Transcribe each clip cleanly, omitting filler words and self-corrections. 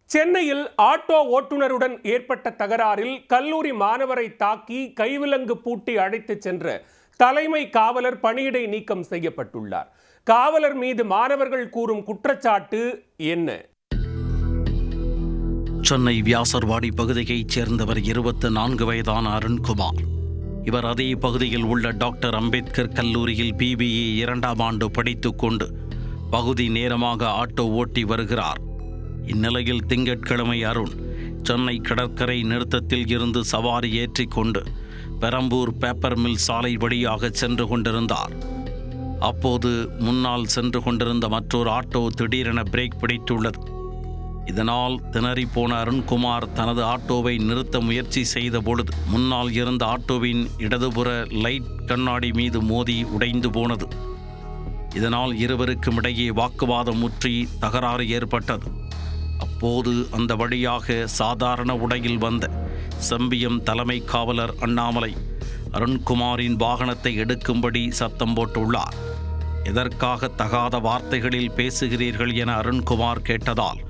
சென்னையில் ஆட்டோ ஓட்டுநருடன் ஏற்பட்ட தகராறில் கல்லூரி மாணவரை தாக்கி கைவிலங்கு பூட்டி அழைத்துச் சென்ற தலைமை காவலர் பணியிடை நீக்கம் செய்யப்பட்டுள்ளார். காவலர் மீது மாணவர்கள் கூறும் குற்றச்சாட்டு என்ன? சென்னை வியாசர்வாடி பகுதியைச் சேர்ந்தவர் 24 வயதான அருண்குமார். இவர் அதே பகுதியில் உள்ள டாக்டர் அம்பேத்கர் கல்லூரியில் BBA 2ஆம் ஆண்டு படித்துக் கொண்டு பகுதி நேரமாக ஆட்டோ ஓட்டி வருகிறார். இந்நிலையில் திங்கட்கிழமை அருண் சென்னை கடற்கரை நிறுத்தத்தில் இருந்து சவாரி ஏற்றிக்கொண்டு பெரம்பூர் பேப்பர் மில் சாலை வழியாக சென்று கொண்டிருந்தார். அப்போது முன்னால் சென்று கொண்டிருந்த மற்றொரு ஆட்டோ திடீரென பிரேக் பிடித்துள்ளது. இதனால் திணறிப்போன அருண்குமார் தனது ஆட்டோவை நிறுத்த முயற்சி செய்த பொழுது முன்னால் இருந்த ஆட்டோவின் இடதுபுற லைட் கண்ணாடி மீது மோதி உடைந்து போனது. இதனால் இருவருக்கும் இடையே வாக்குவாதம் முற்றி தகராறு ஏற்பட்டது. அப்போது அந்த வழியாக சாதாரண உடையில் வந்த செம்பியம் தலைமை காவலர் அண்ணாமலை அருண்குமாரின் வாகனத்தை எடுக்கும்படி சத்தம் போட்டுள்ளார். எதற்காக தகாத வார்த்தைகளில் பேசுகிறீர்கள் என அருண்குமார் கேட்டதால்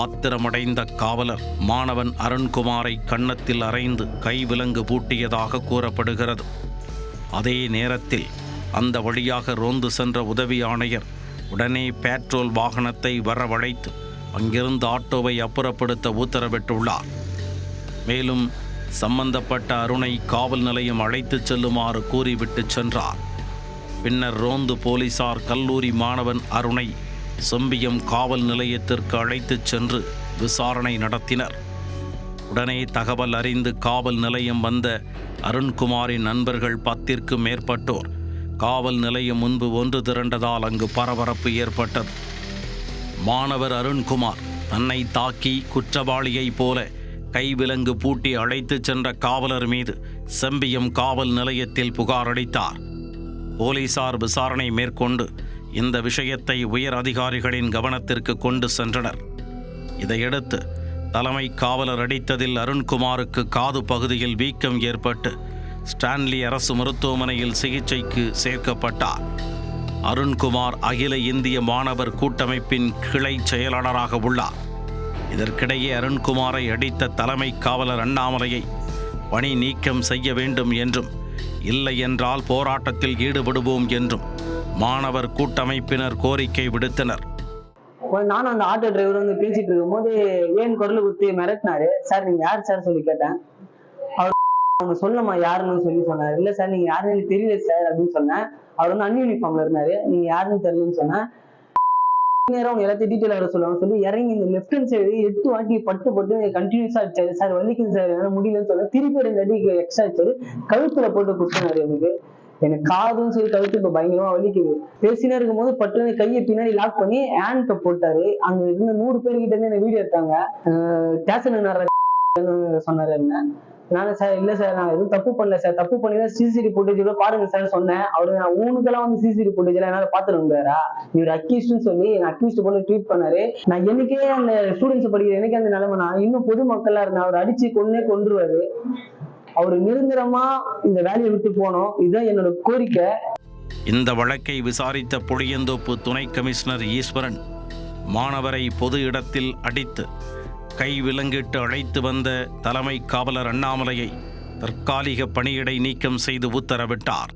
ஆத்திரமடைந்த காவலர் மாணவன் அருண்குமாரை கன்னத்தில் அறைந்து கைவிலங்கு பூட்டியதாக கூறப்படுகிறது. அதே நேரத்தில் அந்த வழியாக ரோந்து சென்ற உதவி ஆணையர் உடனே பெட்ரோல் வாகனத்தை வரவழைத்து அங்கிருந்து ஆட்டோவை அப்புறப்படுத்த உத்தரவிட்டுள்ளார். மேலும் சம்பந்தப்பட்ட அருணை காவல் நிலையம் அழைத்துச் செல்லுமாறு கூறிவிட்டு சென்றார். பின்னர் ரோந்து போலீசார் கல்லூரி மாணவன் அருணை செம்பியம் காவல் நிலையத்திற்கு அழைத்துச் சென்று விசாரணை நடத்தினர். உடனே தகவல் அறிந்து காவல் நிலையம் வந்த அருண்குமாரின் நண்பர்கள் 10க்கும் மேற்பட்டோர் காவல் நிலையம் முன்பு ஒன்று திரண்டதால் அங்கு பரபரப்பு ஏற்பட்டது. மாணவர் அருண்குமார் தன்னை தாக்கி குற்றவாளியைப் போல கைவிலங்கு பூட்டி அழைத்துச் சென்ற காவலர் மீது செம்பியம் காவல் நிலையத்தில் புகார் அளித்தார். போலீசார் விசாரணை மேற்கொண்டு இந்த விஷயத்தை உயர் அதிகாரிகளின் கவனத்திற்கு கொண்டு சென்றனர். இதையடுத்து தலைமை காவலர் அடித்ததில் அருண்குமாருக்கு காது பகுதியில் வீக்கம் ஏற்பட்டு ஸ்டான்லி அரசு மருத்துவமனையில் சிகிச்சைக்கு சேர்க்கப்பட்டார். அருண்குமார் அகில இந்திய மாணவர் கூட்டமைப்பின் கிளை செயலாளராக உள்ளார். இதற்கிடையே அருண்குமாரை அடித்த தலைமை காவலர் அண்ணாமலையை பணி நீக்கம் செய்ய வேண்டும் என்றும் இல்லை என்றால் போராட்டத்தில் ஈடுபடுவோம் என்றும் மாணவர் கூட்டமைப்பினர் கோரிக்கை விடுத்தனர். நானும் அந்த ஆட்டோ டிரைவர் வந்து பேசிட்டு இருக்கும்போது ஏன் குரல் குத்தி மிரட்டினாரு. சார் நீங்க யார் சார் சொல்லி கேட்டேன். அவர் அவங்க சொல்லமா யாருன்னு சொல்லி சொன்னாரு. இல்ல சார் நீங்க யாருன்னு எனக்கு தெரியல சார் அப்படின்னு சொன்னேன். அவர் வந்து அன்யூனிஃபார்ம்ல இருந்தாரு. நீங்க யாருன்னு தெரியலன்னு சொன்னேன். நேரம் அவங்க எல்லாத்தையும் டீட்டெயில் வர சொல்லுவாங்க சொல்லி இறங்கி இந்த லெஃப்ட் ஹேண்ட் சைடு 8 வாட்டி பட்டு கண்டினியூஸா அடிச்சாரு. சார் வலிக்குது சார் என்னால முடியலன்னு சொல்ல திருப்பி 2 அடி எக்ஸ்ட்ரா அடிச்சாரு. கழுத்துல போட்டு குத்தினாரு. எனக்கு காதும் சரி கழுத்து இப்ப பயங்கரமா வலிக்குது. பேசினே இருக்கும் போது பட்டு கையை பின்னாடி லாக் பண்ணி ஹேண்ட் கப் போட்டாரு. அங்க இருந்த 100 பேர்கிட்ட இருந்து என்ன வீடியோ எடுத்தாங்க. சொன்னாரு என்ன. நானும் சார் இல்ல சார் நான் எதுவும் தப்பு பண்ணல சார், தப்பு பண்ணி சிசிடிவி ஃபுட்டேஜ் பாருங்க சார் சொன்னேன். அவரு நான் ஊனுக்கெல்லாம் வந்து சிசிடிவி ஃபுட்டேஜ் எல்லாம் என்னால பாத்துருந்தாரா இவர் அக்யூஸ்ட்னு சொல்லி அக்யூஸ்ட் போட்டு ட்வீட் பண்ணாரு. நான் எனக்கே அந்த ஸ்டூடெண்ட்ஸ் படிக்கிற எனக்கு அந்த நிலைமை நான் இன்னும் பொதுமக்கள்லாம் இருந்தேன். அவர் அடிச்சு கொன்றுவாரு. அவரு நிரந்தரமா இந்த வேலையை விட்டு போனோம். இதுதான் என்னோட கோரிக்கை. இந்த வழக்கை விசாரித்த புளியந்தோப்பு துணை கமிஷனர் ஈஸ்வரன் மாணவரை பொது இடத்தில் அடித்து கைவிலங்கிட்டு அழைத்து வந்த தலைமை காவலர் அண்ணாமலையை தற்காலிக பணியிடை நீக்கம் செய்து உத்தரவிட்டார்.